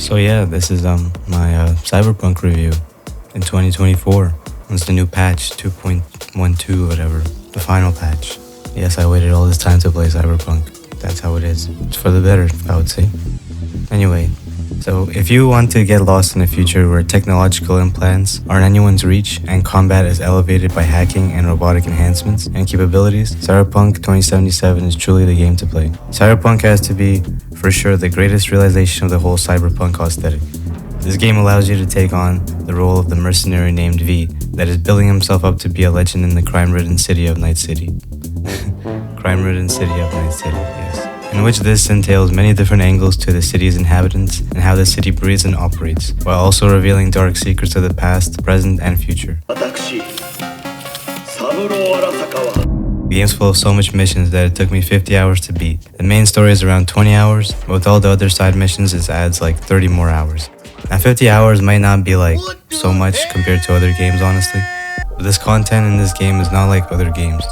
So yeah, this is my Cyberpunk review in 2024. It's the new patch 2.12 whatever, the final patch. Yes, I waited all this time to play Cyberpunk. That's how it is. It's for the better, I would say. Anyway, so if you want to get lost in a future where technological implants are in anyone's reach and combat is elevated by hacking and robotic enhancements and capabilities, Cyberpunk 2077 is truly the game to play. Cyberpunk has to be, for sure, the greatest realization of the whole cyberpunk aesthetic. This game allows you to take on the role of the mercenary named V that is building himself up to be a legend in the crime-ridden city of Night City. Crime-ridden city of Night City, yes. In which this entails many different angles to the city's inhabitants and how the city breathes and operates, while also revealing dark secrets of the past, present, and future. The game's full of so much missions that it took me 50 hours to beat. The main story is around 20 hours, but with all the other side missions it adds like 30 more hours. Now 50 hours might not be like so much compared to other games honestly, but this content in this game is not like other games.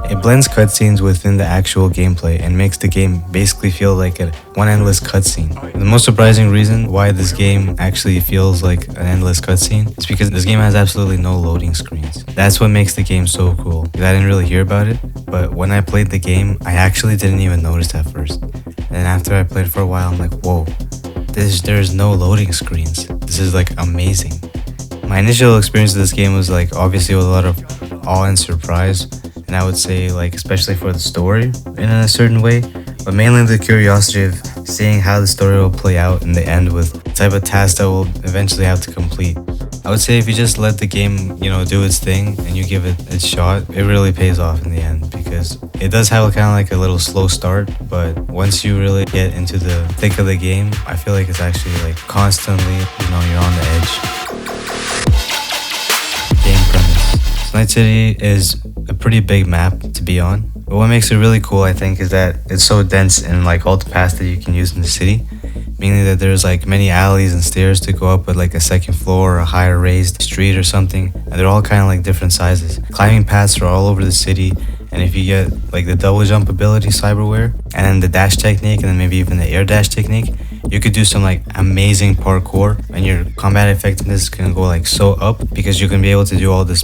It blends cutscenes within the actual gameplay and makes the game basically feel like one endless cutscene. The most surprising reason why this game actually feels like an endless cutscene is because this game has absolutely no loading screens. That's what makes the game so cool. I didn't really hear about it, but when I played the game, I actually didn't even notice at first. And after I played for a while, I'm like, whoa, there's no loading screens. This is like amazing. My initial experience of this game was like obviously with a lot of awe and surprise. And I would say like especially for the story in a certain way, but mainly the curiosity of seeing how the story will play out in the end with the type of tasks that we'll eventually have to complete. I would say if you just let the game, do its thing and you give it its shot, it really pays off in the end because it does have kind of like a little slow start, but once you really get into the thick of the game, I feel like it's actually like constantly, you're on the edge. Game premise. Night City is a pretty big map to be on, but what makes it really cool I think is that it's so dense in like all the paths that you can use in the city, meaning that there's like many alleys and stairs to go up with like a second floor or a higher raised street or something, and they're all kind of like different sizes. Climbing paths are all over the city, and if you get like the double jump ability cyberware and then the dash technique and then maybe even the air dash technique, you could do some like amazing parkour and your combat effectiveness can go like so up because you can be able to do all this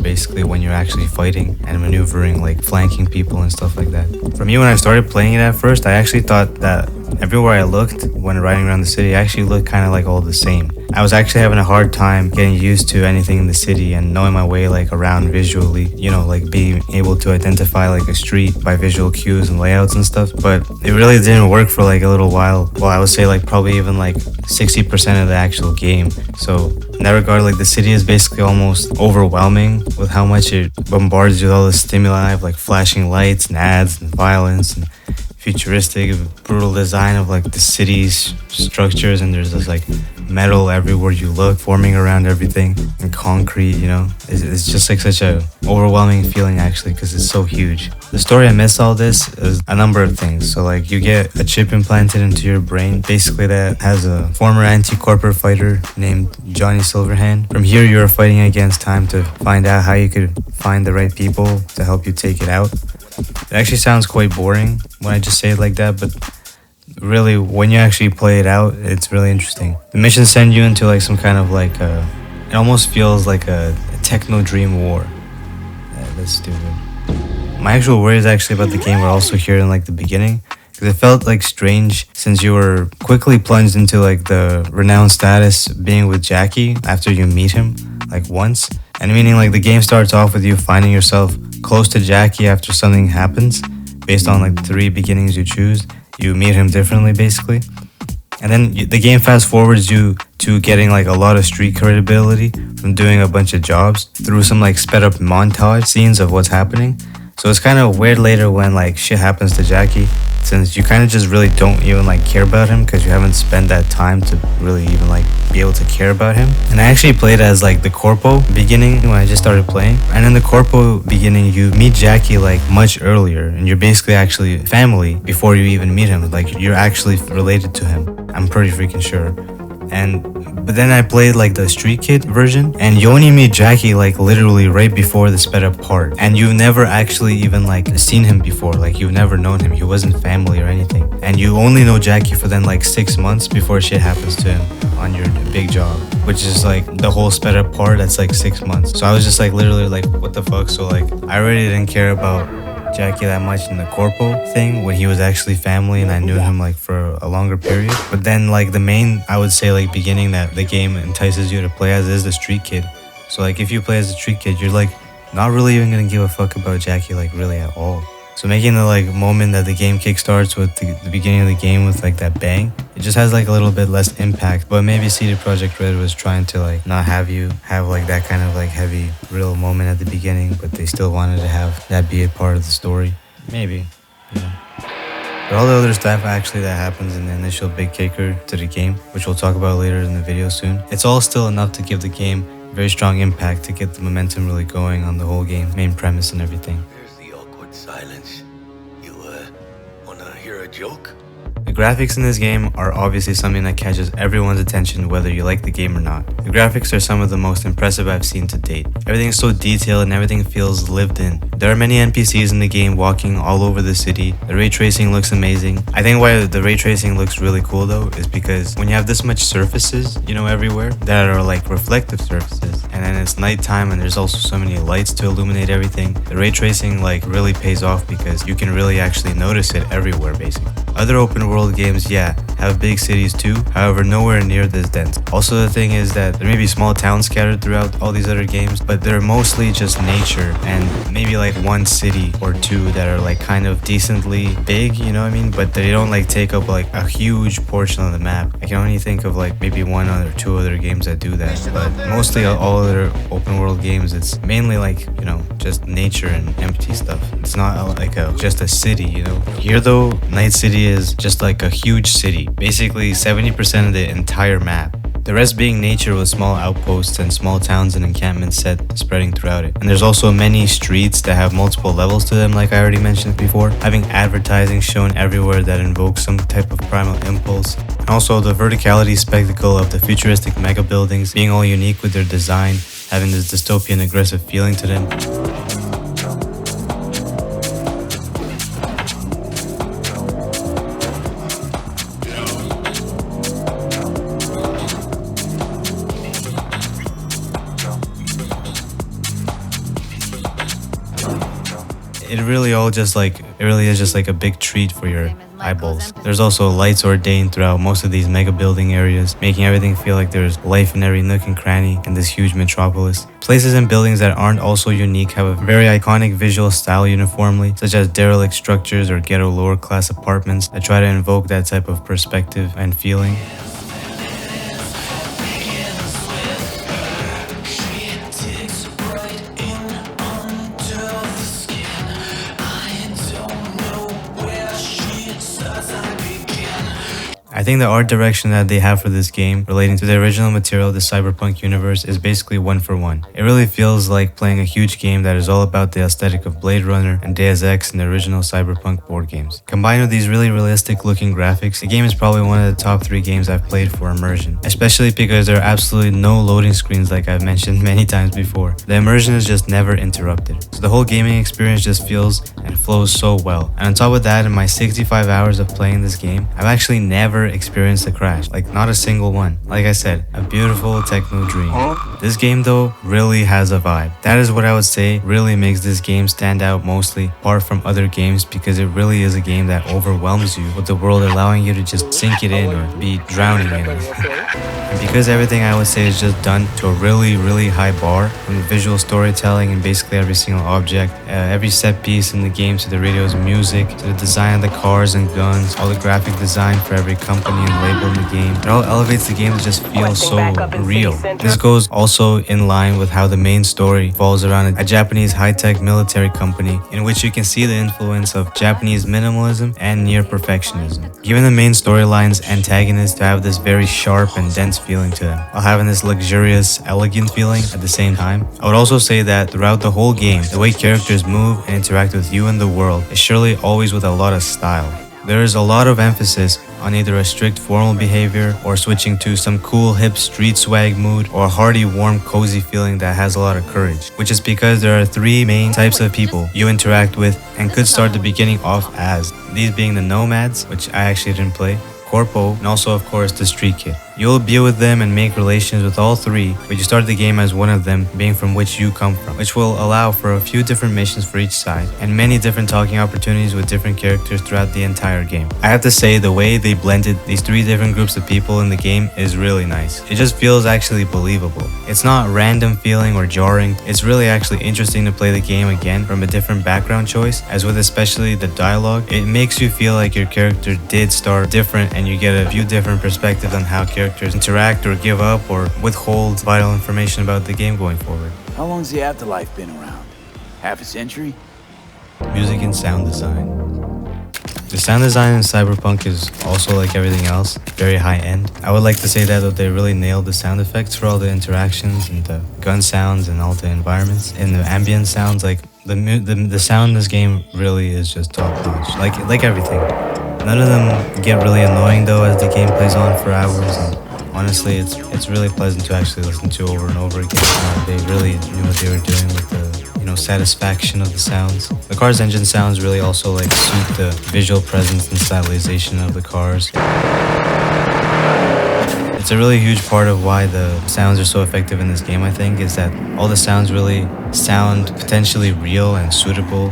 basically when you're actually fighting and maneuvering, like flanking people and stuff like that. For me, when I started playing it at first, I actually thought that everywhere I looked when riding around the city actually looked kind of like all the same. I was actually having a hard time getting used to anything in the city and knowing my way like around visually, like being able to identify like a street by visual cues and layouts and stuff, but it really didn't work for like a little while. Well, I would say like probably even like 60% of the actual game. So in that regard, like the city is basically almost overwhelming with how much it bombards you with all the stimuli of like flashing lights and ads and violence and futuristic, brutal design of like the city's structures, and there's this like metal everywhere you look forming around everything and concrete, it's just like such a overwhelming feeling actually because it's so huge. The story amidst all this is a number of things. So like you get a chip implanted into your brain basically that has a former anti-corporate fighter named Johnny Silverhand. From here you're fighting against time to find out how you could find the right people to help you take it out. It actually sounds quite boring when I just say it like that, but really when you actually play it out, it's really interesting. The missions send you into like some kind of like it almost feels like a techno dream war. That's stupid. My actual worries actually about the game were also here in like the beginning, because it felt like strange since you were quickly plunged into like the renowned status being with Jackie after you meet him like once, and meaning like the game starts off with you finding yourself close to Jackie after something happens based on like the 3 beginnings you choose. You meet him differently basically, and then the game fast forwards you to getting like a lot of street credibility from doing a bunch of jobs through some like sped up montage scenes of what's happening. So it's kind of weird later when like shit happens to Jackie, since you kind of just really don't even like care about him because you haven't spent that time to really even like be able to care about him. And I actually played as like the Corpo beginning when I just started playing, and in the Corpo beginning you meet Jackie like much earlier and you're basically actually family before you even meet him. Like you're actually related to him, I'm pretty freaking sure. And but then I played like the Street Kid version, and you only meet Jackie like literally right before the sped up part, and you've never actually even like seen him before. Like you've never known him. He wasn't family or anything, and you only know Jackie for then like 6 months before shit happens to him on your big job, which is like the whole sped up part. That's like 6 months. So I was just like literally like, what the fuck? So like I really didn't care about Jackie that much in the corpo thing when he was actually family and I knew him like for a longer period. But then like the main, I would say like beginning that the game entices you to play as is the Street Kid. So like if you play as the Street Kid, you're like not really even gonna give a fuck about Jackie like really at all. So making the like moment that the game kickstarts with the beginning of the game with like that bang, it just has like a little bit less impact. But maybe CD Projekt Red was trying to like not have you have like that kind of like heavy real moment at the beginning, but they still wanted to have that be a part of the story. Maybe, yeah. But all the other stuff actually that happens in the initial big kicker to the game, which we'll talk about later in the video soon, it's all still enough to give the game a very strong impact to get the momentum really going on the whole game, main premise and everything. Silence. You, wanna hear a joke? The graphics in this game are obviously something that catches everyone's attention whether you like the game or not. The graphics are some of the most impressive I've seen to date. Everything is so detailed and everything feels lived in. There are many NPCs in the game walking all over the city. The ray tracing looks amazing. I think why the ray tracing looks really cool though is because when you have this much surfaces, you know, everywhere that are like reflective surfaces, and then it's nighttime and there's also so many lights to illuminate everything, the ray tracing like really pays off because you can really actually notice it everywhere basically. Other open world games, yeah, have big cities too, however nowhere near this dense. Also the thing is that there may be small towns scattered throughout all these other games, but they're mostly just nature and maybe like one city or two that are like kind of decently big, you know what I mean? But they don't like take up like a huge portion of the map. I can only think of like maybe one or two other games that do that, but mostly all other open world games, it's mainly like, you know, just nature and empty stuff. It's not like just a city, you know? Here though, Night City is just like a huge city, basically 70% of the entire map. The rest being nature with small outposts and small towns and encampments set spreading throughout it. And there's also many streets that have multiple levels to them, like I already mentioned before, having advertising shown everywhere that invokes some type of primal impulse. And also the verticality spectacle of the futuristic mega buildings being all unique with their design, having this dystopian aggressive feeling to them. It really is just like a big treat for your eyeballs. There's also lights ordained throughout most of these mega building areas, making everything feel like there's life in every nook and cranny in this huge metropolis. Places and buildings that aren't also unique have a very iconic visual style uniformly, such as derelict structures or ghetto lower class apartments that try to invoke that type of perspective and feeling. I think the art direction that they have for this game relating to the original material of the Cyberpunk universe is basically one for one. It really feels like playing a huge game that is all about the aesthetic of Blade Runner and Deus Ex and the original Cyberpunk board games. Combined with these really realistic looking graphics, the game is probably one of the top 3 games I've played for immersion, especially because there are absolutely no loading screens like I've mentioned many times before. The immersion is just never interrupted. So the whole gaming experience just feels and flows so well. And on top of that, in my 65 hours of playing this game, I've actually never experienced a crash, like not a single one. Like I said, a beautiful techno dream. This game though really has a vibe. That is what I would say really makes this game stand out mostly apart from other games, because it really is a game that overwhelms you with the world allowing you to just sink it in or be drowning in it. And because everything I would say is just done to a really high bar, from the visual storytelling and basically every single object, every set piece in the game, to the radio's music, to the design of the cars and guns, all the graphic design for every company and label in the game. It all elevates the game to just feel so real. This goes also in line with how the main story falls around a Japanese high-tech military company in which you can see the influence of Japanese minimalism and near perfectionism, giving the main storyline's antagonists to have this very sharp and dense feeling to them, while having this luxurious, elegant feeling at the same time. I would also say that throughout the whole game, the way characters move and interact with you and the world is surely always with a lot of style. There is a lot of emphasis on either a strict formal behavior or switching to some cool hip street swag mood or a hearty warm cozy feeling that has a lot of courage, which is because there are three main types of people you interact with and could start the beginning off as, these being the nomads, which I actually didn't play, Corpo, and also of course the street kid. You'll be with them and make relations with all three, but you start the game as one of them, being from which you come from, which will allow for a few different missions for each side, and many different talking opportunities with different characters throughout the entire game. I have to say, the way they blended these three different groups of people in the game is really nice. It just feels actually believable. It's not random feeling or jarring, it's really actually interesting to play the game again from a different background choice, as with especially the dialogue, it makes you feel like your character did start different and you get a few different perspectives on how characters interact or give up or withhold vital information about the game going forward. How long's the afterlife been around? Half a century? Music and sound design. The sound design in Cyberpunk is also, like everything else, very high end. I would like to say that they really nailed the sound effects for all the interactions and the gun sounds and all the environments. And the ambient sounds, like the sound in this game really is just top notch, like everything. None of them get really annoying though as the game plays on for hours, and honestly it's really pleasant to actually listen to over and over again. They really knew what they were doing with the satisfaction of the sounds. The car's engine sounds really also like suit the visual presence and stylization of the cars. It's a really huge part of why the sounds are so effective in this game, I think, is that all the sounds really sound potentially real and suitable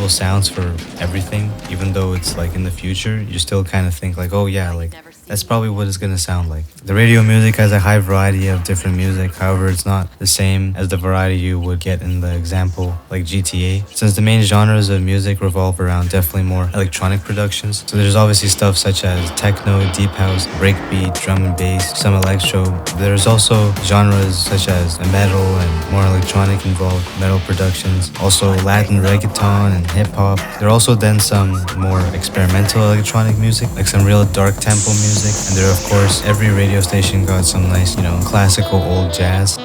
sounds for everything. Even though it's like in the future, you still kind of think like, oh yeah, like that's probably what it's gonna sound like. The radio music has a high variety of different music, however it's not the same as the variety you would get in the example like GTA, since the main genres of music revolve around definitely more electronic productions. So there's obviously stuff such as techno, deep house, breakbeat, drum and bass, some electro. There's also genres such as metal and more electronic involved metal productions, also Latin reggaeton and hip hop. There are also then some more experimental electronic music, like some real dark tempo music. And there, of course, every radio station got some nice, classical old jazz.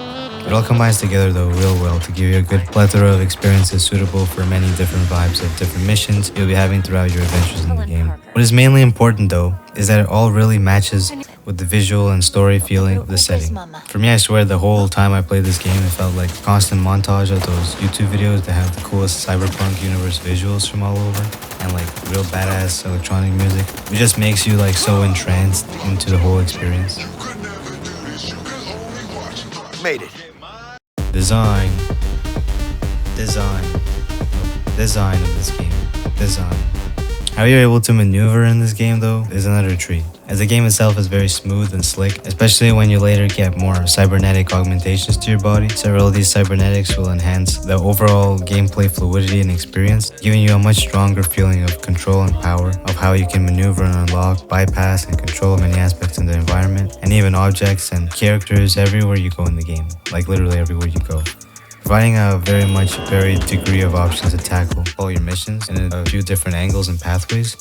It all combines together though real well to give you a good plethora of experiences suitable for many different vibes of different missions you'll be having throughout your adventures in the game. What is mainly important though is that it all really matches with the visual and story feeling of the setting. For me, I swear the whole time I played this game, it felt like a constant montage of those YouTube videos that have the coolest Cyberpunk universe visuals from all over and like real badass electronic music. It just makes you like so entranced into the whole experience. Made it. Design of this game. Design. How you're able to maneuver in this game though is another treat, as the game itself is very smooth and slick, especially when you later get more cybernetic augmentations to your body. Several of these cybernetics will enhance the overall gameplay fluidity and experience, giving you a much stronger feeling of control and power of how you can maneuver and unlock, bypass, and control many aspects in the environment, and even objects and characters everywhere you go in the game, like literally everywhere you go, providing a very much varied degree of options to tackle all your missions in a few different angles and pathways.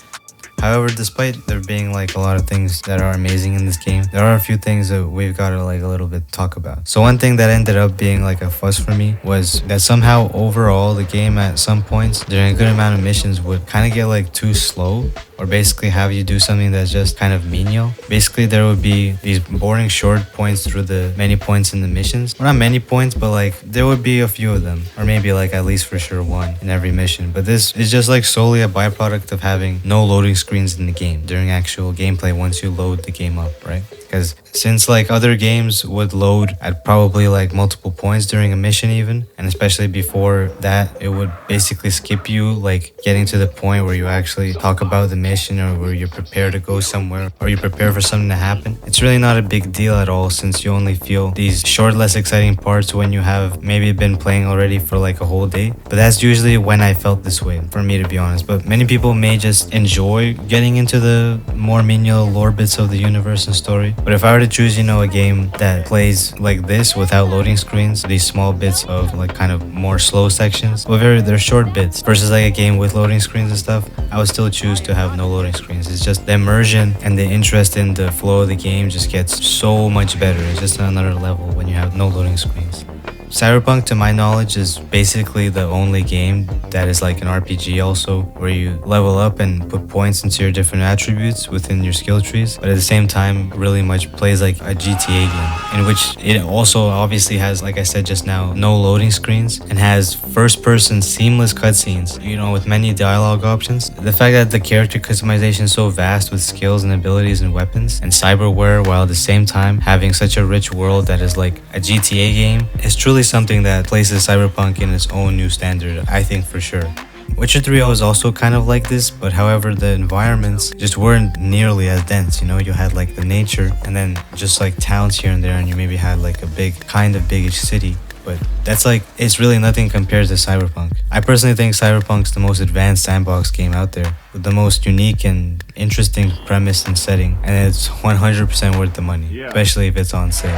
However, despite there being like a lot of things that are amazing in this game, there are a few things that we've got to like a little bit talk about. So one thing that ended up being like a fuss for me was that somehow overall the game at some points during a good amount of missions would kind of get like too slow, or basically have you do something that's just kind of menial. Basically there would be these boring short points through the many points in the missions. Well, not many points, but like there would be a few of them, or maybe like at least for sure one in every mission. But this is just like solely a byproduct of having no loading screens in the game during actual gameplay once you load the game up, right? Because since like other games would load at probably like multiple points during a mission even, and especially before that, it would basically skip you like getting to the point where you actually talk about the mission or where you're prepared to go somewhere or you prepare for something to happen. It's really not a big deal at all, since you only feel these short, less exciting parts when you have maybe been playing already for like a whole day. But that's usually when I felt this way, for me to be honest. But many people may just enjoy getting into the more menial lore bits of the universe and story. But if I were to choose, a game that plays like this without loading screens, these small bits of like kind of more slow sections, well, they're short bits, versus like a game with loading screens and stuff, I would still choose to have no loading screens. It's just the immersion and the interest in the flow of the game just gets so much better. It's just another level when you have no loading screens. Cyberpunk, to my knowledge, is basically the only game that is like an RPG also, where you level up and put points into your different attributes within your skill trees, but at the same time really much plays like a GTA game, in which it also obviously has, like I said just now, no loading screens and has first person seamless cutscenes, with many dialogue options. The fact that the character customization is so vast with skills and abilities and weapons and cyberware, while at the same time having such a rich world that is like a GTA game, is truly something that places Cyberpunk in its own new standard, I think, for sure. Witcher 3 was also kind of like this, but however the environments just weren't nearly as dense. You had like the nature and then just like towns here and there, and you maybe had like a big-ish city. But that's like, it's really nothing compared to Cyberpunk. I personally think Cyberpunk's the most advanced sandbox game out there, with the most unique and interesting premise and setting, and it's 100% worth the money, especially if it's on sale.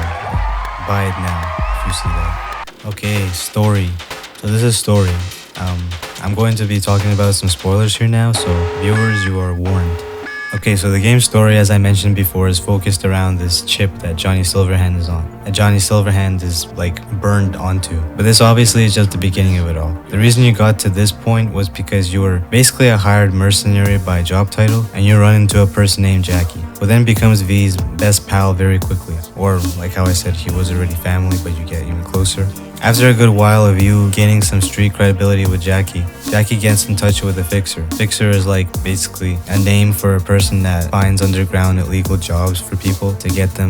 Buy it now if you see that. Okay, story. So this is story. I'm going to be talking about some spoilers here now, so viewers, you are warned. Okay, so the game's story, as I mentioned before, is focused around this chip that Johnny Silverhand is on, that Johnny Silverhand is like burned onto. But this obviously is just the beginning of it all. The reason you got to this point was because you were basically a hired mercenary by job title, and you run into a person named Jackie, who then becomes V's best pal very quickly. Or like how I said, he was already family, but you get even closer. After a good while of you gaining some street credibility with Jackie gets in touch with the Fixer. Fixer is like basically a name for a person that finds underground illegal jobs for people to get them,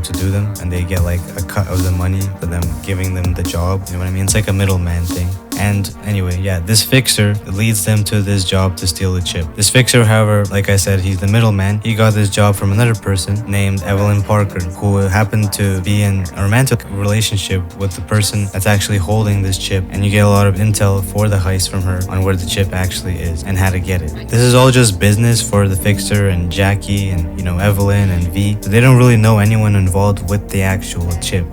to do them, and they get like a cut of the money for them giving them the job. You know what I mean? It's like a middleman thing. And anyway, this Fixer leads them to this job to steal the chip. This Fixer, however, like I said, he's the middleman. He got this job from another person named Evelyn Parker, who happened to be in a romantic relationship with the person that's actually holding this chip, and you get a lot of intel for the heist from her on where the chip actually is and how to get it. This is all just business for the Fixer and Jackie and, Evelyn and V. So they don't really know anyone involved with the actual chip,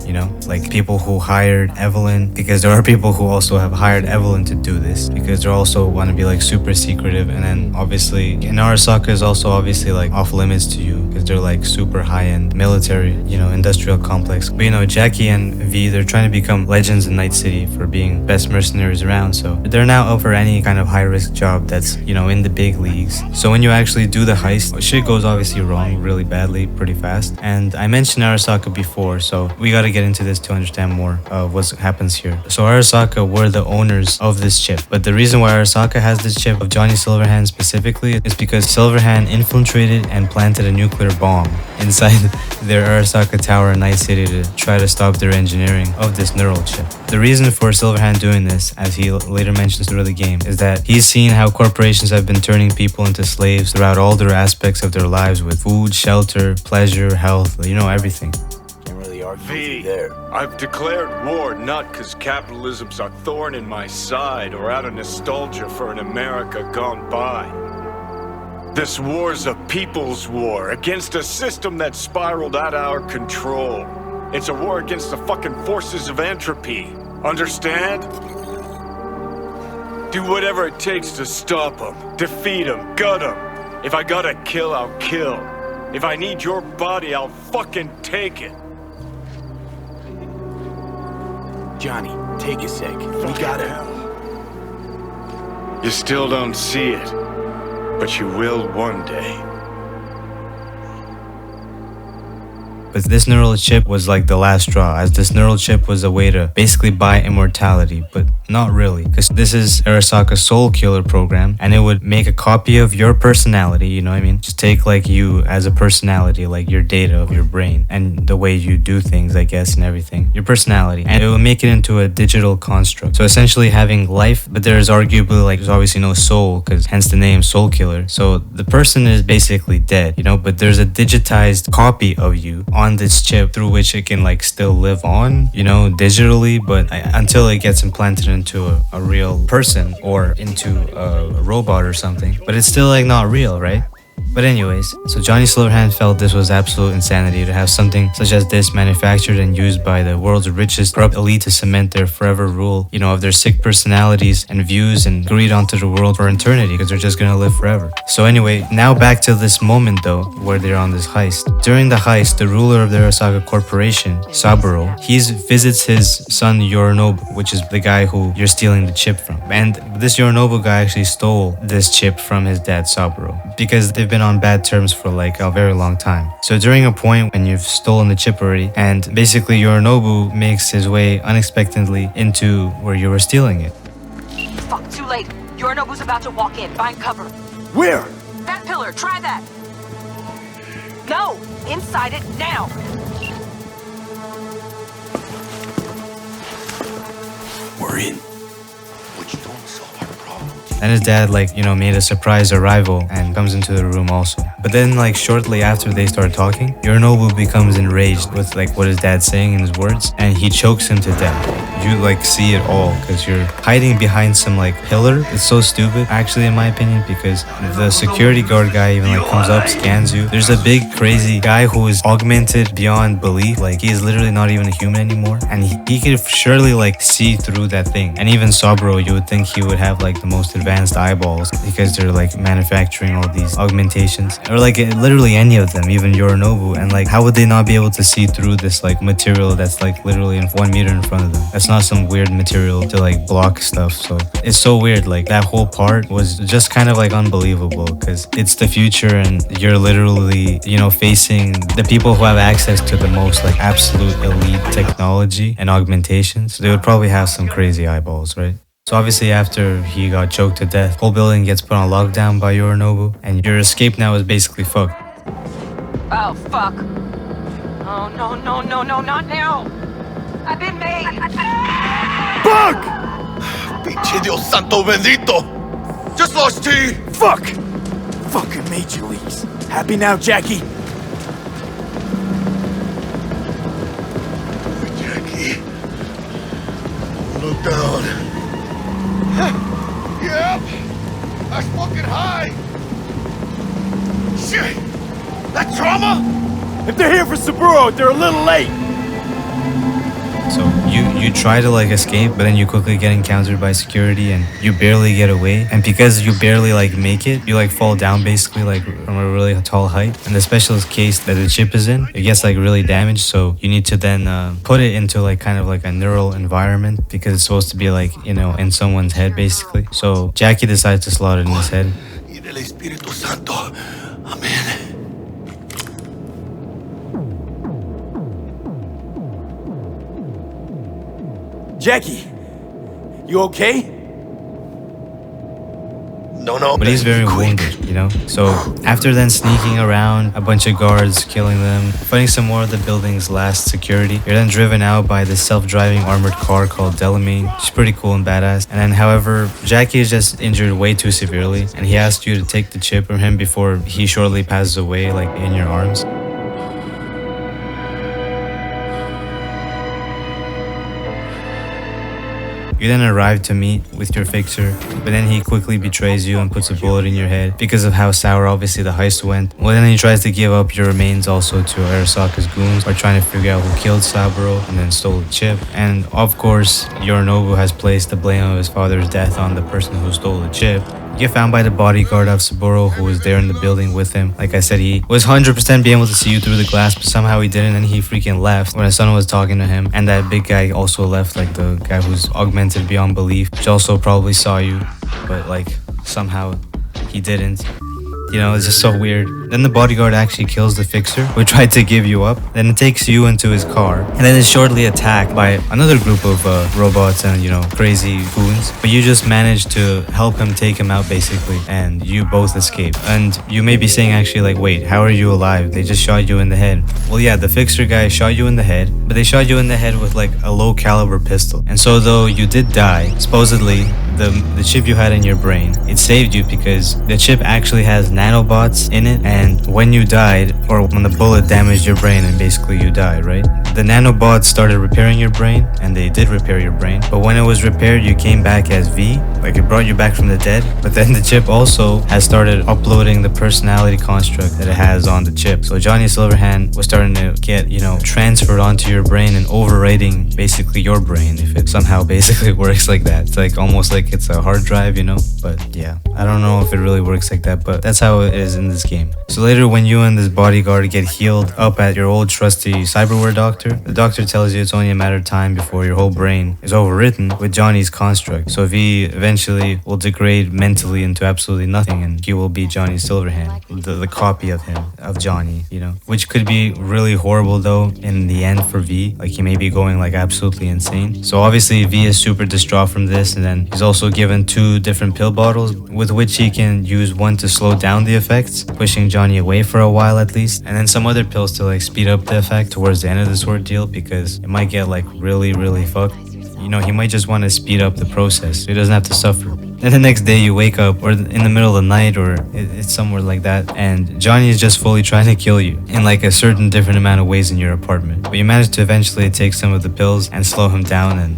like people who hired Evelyn, because there are people who also have hired Evelyn to do this, because they also want to be like super secretive. And then obviously in Arasaka is also obviously like off limits to you, because they're like super high-end military, industrial complex. But Jackie and V, they're trying to become legends in Night City for being best mercenaries around, so they're now up for any kind of high-risk job that's, in the big leagues. So when you actually do the heist, shit goes obviously wrong really badly pretty fast. And I mentioned Arasaka before, so we got to get into this to understand more of what happens here. So Arasaka were the owners of this chip, but the reason why Arasaka has this chip of Johnny Silverhand specifically is because Silverhand infiltrated and planted a nuclear bomb inside their Arasaka tower in Night City to try to stop their engineering of this neural chip. The reason for Silverhand doing this, as he later mentions through the game, is that he's seen how corporations have been turning people into slaves throughout all their aspects of their lives, with food, shelter, pleasure, health, everything. V, I've declared war not because capitalism's a thorn in my side or out of nostalgia for an America gone by. This war's a people's war against a system that spiraled out of our control. It's a war against the fucking forces of entropy. Understand? Do whatever it takes to stop them, defeat them, gut them. If I gotta kill, I'll kill. If I need your body, I'll fucking take it. Johnny, take a sec. We gotta... You still don't see it, but you will one day. But this neural chip was like the last straw, as this neural chip was a way to basically buy immortality, but not really, because this is Arasaka's soul killer program, and it would make a copy of your personality, Just take like you as a personality, like your data of your brain and the way you do things, I guess, and everything, your personality, and it would make it into a digital construct. So essentially having life, but there's arguably there's obviously no soul, because hence the name soul killer. So the person is basically dead, but there's a digitized copy of you on this chip through which it can still live on, digitally, but until it gets implanted into a real person or into a robot or something. But it's still not real, right? But anyways, so Johnny Silverhand felt this was absolute insanity to have something such as this manufactured and used by the world's richest corrupt elite to cement their forever rule, of their sick personalities and views and greed onto the world for eternity because they're just gonna live forever. So anyway, now back to this moment though, where they're on this heist. During the heist, the ruler of the Arasaka Corporation, Saburo, he visits his son Yorinobu, which is the guy who you're stealing the chip from. And this Yorinobu guy actually stole this chip from his dad Saburo because they've been on bad terms for like a very long time. So during a point when you've stolen the chip already, and basically Yorinobu makes his way unexpectedly into where you were stealing it. Fuck, too late. Yorinobu's about to walk in. Find cover. Where? That pillar, try that. No, inside it now. We're in. Which don't solve our problem. Then his dad made a surprise arrival and comes into the room also. But then shortly after they start talking, Yorinobu becomes enraged with what his dad's saying in his words, and he chokes him to death. You see it all because you're hiding behind some pillar. It's so stupid actually in my opinion, because the security guard guy even comes up, scans you. There's a big crazy guy who is augmented beyond belief. He is literally not even a human anymore, and he could surely see through that thing. And even Saburo, you would think he would have the most advanced eyeballs because they're manufacturing all these augmentations, or literally any of them, even Yorinobu. And how would they not be able to see through this material that's literally 1 meter in front of them? That's not some weird material to block stuff. So it's so weird. That whole part was just kind of unbelievable because it's the future and you're literally facing the people who have access to the most absolute elite technology and augmentations. So they would probably have some crazy eyeballs, right? So obviously after he got choked to death, whole building gets put on lockdown by Yorinobu, and your escape now is basically fucked. Oh, fuck. Oh, no, not now. I've been made. Fuck! Pinche Dios santo bendito! Just lost T! Fuck! Fucking major leagues. Happy now, Jackie? Jackie. Look down. Yep! That's fucking high! Shit! That trauma? If they're here for Saburo, they're a little late. So you try to escape, but then you quickly get encountered by security and you barely get away. And because you barely make it, you fall down basically from a really tall height. And the specialist case that the chip is in, it gets really damaged. So you need to then put it into kind of a neural environment because it's supposed to be in someone's head basically. So Jackie decides to slot it in his head. Y del Espíritu Santo. Amen. Jackie, you okay? No. But he's very wounded, So after then sneaking around a bunch of guards, killing them, fighting some more of the building's last security, you're then driven out by this self-driving armored car called Delamine. She's pretty cool and badass. And then, however, Jackie is just injured way too severely, and he asks you to take the chip from him before he shortly passes away, in your arms. You then arrive to meet with your fixer, but then he quickly betrays you and puts a bullet in your head because of how sour obviously the heist went. Well, then he tries to give up your remains also to Arasaka's goons by trying to figure out who killed Saburo and then stole the chip. And of course, Yorinobu has placed the blame of his father's death on the person who stole the chip. You get found by the bodyguard of Saburo who was there in the building with him. Like I said, he was 100% being able to see you through the glass, but somehow he didn't, and he freaking left when his son was talking to him. And that big guy also left, the guy who's augmented beyond belief, which also probably saw you, but somehow he didn't. It's just so weird. Then the bodyguard actually kills the fixer who tried to give you up. Then it takes you into his car. And then is shortly attacked by another group of robots and, crazy goons. But you just manage to help him take him out basically. And you both escape. And you may be saying actually wait, how are you alive? They just shot you in the head. Well, yeah, the fixer guy shot you in the head. But they shot you in the head with a low caliber pistol. And so though you did die, supposedly the chip you had in your brain, it saved you because the chip actually has nanobots in it, and when you died, or when the bullet damaged your brain and basically you died, right? the nanobots started repairing your brain, and they did repair your brain. But when it was repaired, you came back as V, like it brought you back from the dead. But then the chip also has started uploading the personality construct that it has on the chip. So Johnny Silverhand was starting to get, transferred onto your brain and overwriting basically your brain, if it somehow basically works like that. It's like almost like it's a hard drive, But yeah, I don't know if it really works like that, but that's how it is in this game. So later, when you and this bodyguard get healed up at your old trusty cyberware doctor, the doctor tells you it's only a matter of time before your whole brain is overwritten with Johnny's construct. So he eventually will degrade mentally into absolutely nothing, and he will be Johnny Silverhand, the copy of him, of Johnny, which could be really horrible though in the end for V. Like he may be going like absolutely insane. So obviously V is super distraught from this, and then he's also given 2 different pill bottles with which he can use one to slow down the effects, pushing Johnny away for a while at least, and then some other pills to like speed up the effect towards the end of this ordeal, because it might get like really, really fucked. He might just want to speed up the process so he doesn't have to suffer. Then the next day you wake up, or in the middle of the night, or it's somewhere like that, and Johnny is just fully trying to kill you in like a certain different amount of ways in your apartment. But you manage to eventually take some of the pills and slow him down, and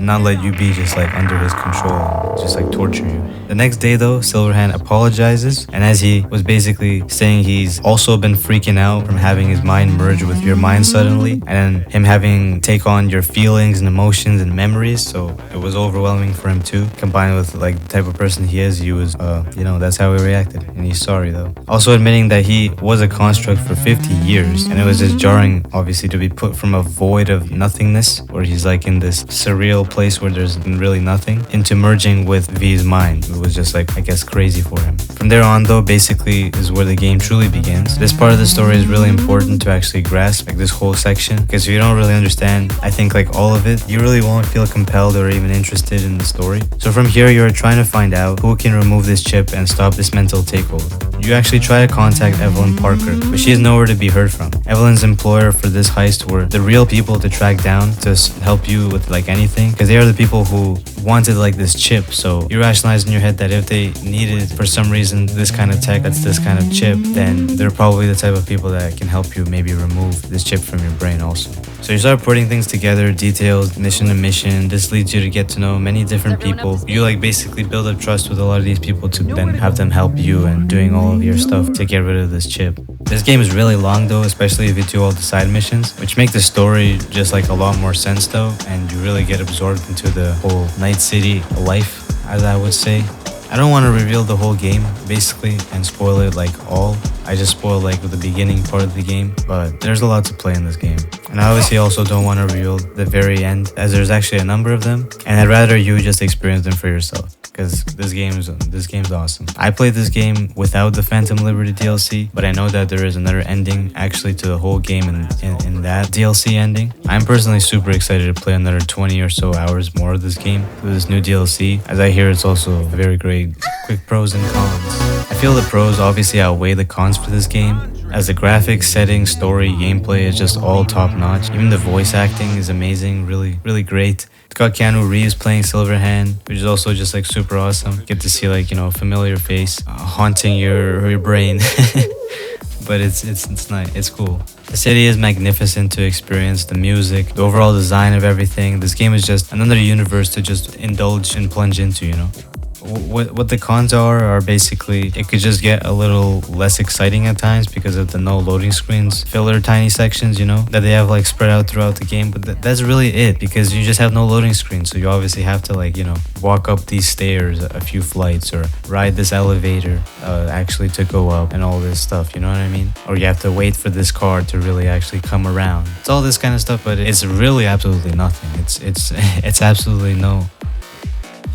not let you be just like under his control and just like torture you. The next day though, Silverhand apologizes, and as he was basically saying he's also been freaking out from having his mind merge with your mind suddenly, and then him having take on your feelings and emotions and memories, so it was overwhelming for him too, combined with like the type of person he is. He was that's how he reacted, and he's sorry though. Also admitting that he was a construct for 50 years, and it was just jarring obviously to be put from a void of nothingness, where he's like in this surreal place where there's really nothing, into merging with V's mind. It was just like, I guess, crazy for him. From there on though, basically is where the game truly begins. This part of the story is really important to actually grasp, like this whole section, because if you don't really understand, I think like all of it, you really won't feel compelled or even interested in the story. So from here, you're trying to find out who can remove this chip and stop this mental takeover. You actually try to contact Evelyn Parker, but she is nowhere to be heard from. Evelyn's employer for this heist were the real people to track down to help you with like anything, because they are the people who wanted like this chip. So you rationalize in your head that if they needed for some reason this kind of tech that's this kind of chip, then they're probably the type of people that can help you maybe remove this chip from your brain also. So you start putting things together, details, mission to mission. This leads you to get to know many different people. You like basically build up trust with a lot of these people to then have them help you and doing all of your stuff to get rid of this chip. This game is really long though, especially if you do all the side missions, which make the story just like a lot more sense though, and you really get absorbed into the whole Night City life, as I would say. I don't want to reveal the whole game basically and spoil it like all. I just spoil like the beginning part of the game, but there's a lot to play in this game. And I obviously also don't want to reveal the very end, as there's actually a number of them, and I'd rather you just experience them for yourself, because this game's awesome. I played this game without the Phantom Liberty DLC, but I know that there is another ending actually to the whole game in that DLC ending. I'm personally super excited to play another 20 or so hours more of this game with this new DLC, as I hear it's also very great. Quick pros and cons. I feel the pros obviously outweigh the cons for this game, as the graphics, setting, story, gameplay is just all top notch. Even the voice acting is amazing, really, really great. It's got Keanu Reeves playing Silverhand, which is also just like super awesome. Get to see like, a familiar face haunting your brain. But it's nice, it's cool. The city is magnificent to experience, the music, the overall design of everything. This game is just another universe to just indulge and plunge into, What the cons are basically it could just get a little less exciting at times because of the no loading screens, filler tiny sections, that they have like spread out throughout the game. But that's really it, because you just have no loading screens. So you obviously have to like, walk up these stairs a few flights, or ride this elevator actually to go up, and all this stuff, you know what I mean? Or you have to wait for this car to really actually come around. It's all this kind of stuff, but it's really absolutely nothing. It's absolutely no.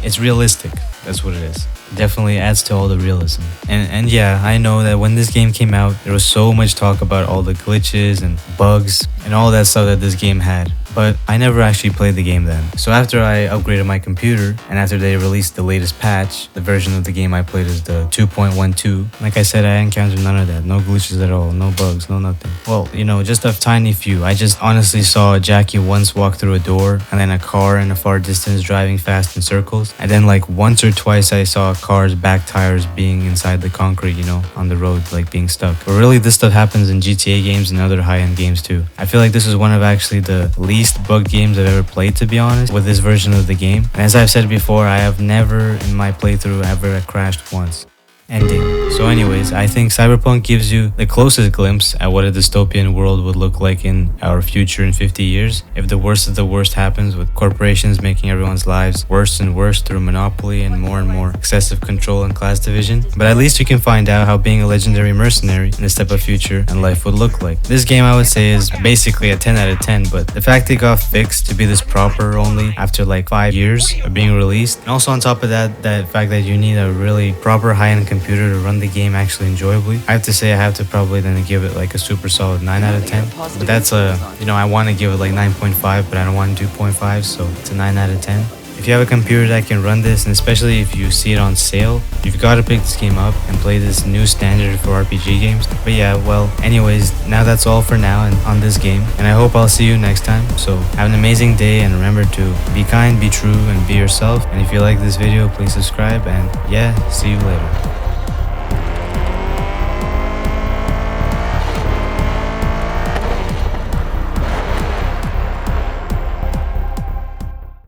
It's realistic. That's what it is. Definitely adds to all the realism. And yeah, I know that when this game came out, there was so much talk about all the glitches and bugs and all that stuff that this game had. but I never actually played the game then. So after I upgraded my computer and after they released the latest patch, the version of the game I played is the 2.12. Like I said, I encountered none of that. No glitches at all, no bugs, no nothing. Well, you know, just a tiny few. I just honestly saw Jackie once walk through a door and then a car in a far distance driving fast in circles. And then like once or twice I saw cars' back tires being inside the concrete, you know, on the road, like being stuck. But really this stuff happens in GTA games and other high-end games too. I feel like this is one of actually the least bugged games I've ever played, to be honest, with this version of the game. And as I've said before, I have never in my playthrough ever crashed once. Ending. So anyways, I think Cyberpunk gives you the closest glimpse at what a dystopian world would look like in our future in 50 years if the worst of the worst happens, with corporations making everyone's lives worse and worse through monopoly and more excessive control and class division. But at least you can find out how being a legendary mercenary in this type of future and life would look like. This game I would say is basically a 10 out of 10, but the fact it got fixed to be this proper only after like 5 years of being released, and also on top of that, that fact that you need a really proper high-end computer to run the game actually enjoyably, I have to say I have to probably then give it like a super solid 9 out of 10. But that's I want to give it like 9.5, but I don't want 2.5, so it's a 9 out of 10. If you have a computer that can run this, and especially if you see it on sale, you've got to pick this game up and play this new standard for RPG games. But yeah, well, anyways, now that's all for now and on this game, and I hope I'll see you next time. So have an amazing day, and remember to be kind, be true, and be yourself. And if you like this video, please subscribe, and yeah, see you later.